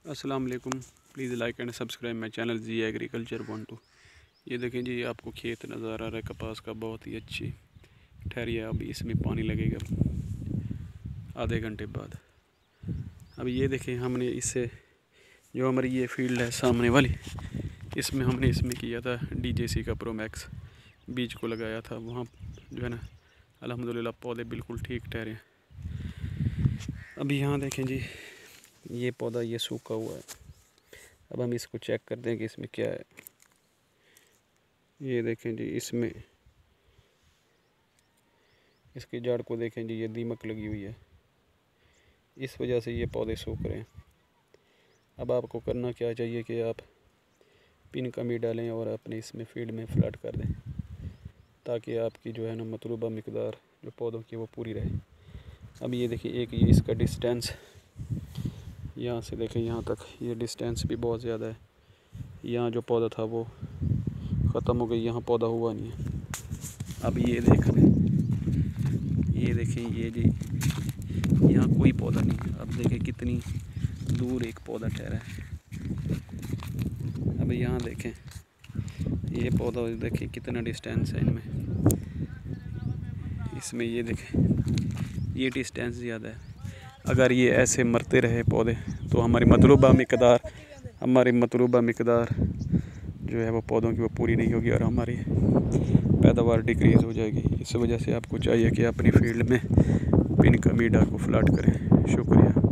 अस्सलाम वालेकुम। Please like and subscribe my channel G agriculture 1-2। ये देखें जी, आपको खेत नज़र आ रहा है कपास का, बहुत ही अच्छी ठहरी है। अभी इसमें पानी लगेगा आधे घंटे बाद। अब ये देखें, हमने इससे जो हमारी ये फील्ड है सामने वाली, इसमें हमने किया था DJC का प्रोमैक्स बीज को लगाया था। वहाँ जो है ना, अल्हम्दुलिल्लाह पौधे बिल्कुल ठीक ठहरे हैं। अभी यहाँ देखें जी, ये पौधा ये सूखा हुआ है। अब हम इसको चेक करते हैं कि इसमें क्या है। ये देखें जी, इसमें इसकी जड़ को देखें जी, ये दीमक लगी हुई है, इस वजह से ये पौधे सूख रहे हैं। अब आपको करना क्या चाहिए कि आप पिन कमी डालें और अपने इसमें फील्ड में फ्लड कर दें, ताकि आपकी जो है ना मतलूबा मिकदार जो पौधों की वो पूरी रहे। अब ये देखिए, एक ये इसका डिस्टेंस यहाँ से देखें यहाँ तक, ये डिस्टेंस भी बहुत ज़्यादा है। यहाँ जो पौधा था वो ख़त्म हो गई, यहाँ पौधा हुआ नहीं है। अब ये देख लें, ये देखें ये जी, यहाँ कोई पौधा नहीं है। अब देखें कितनी दूर एक पौधा ठहरा है। अब यहाँ देखें, ये पौधा देखें कितना डिस्टेंस है इनमें, इसमें ये देखें ये डिस्टेंस ज़्यादा है। अगर ये ऐसे मरते रहे पौधे तो हमारी मतलूबा मिकदार जो है वो पौधों की वो पूरी नहीं होगी और हमारी पैदावार डिक्रीज़ हो जाएगी। इस वजह से आपको चाहिए कि अपनी फील्ड में पिन कमी डाल को फ्लड करें। शुक्रिया।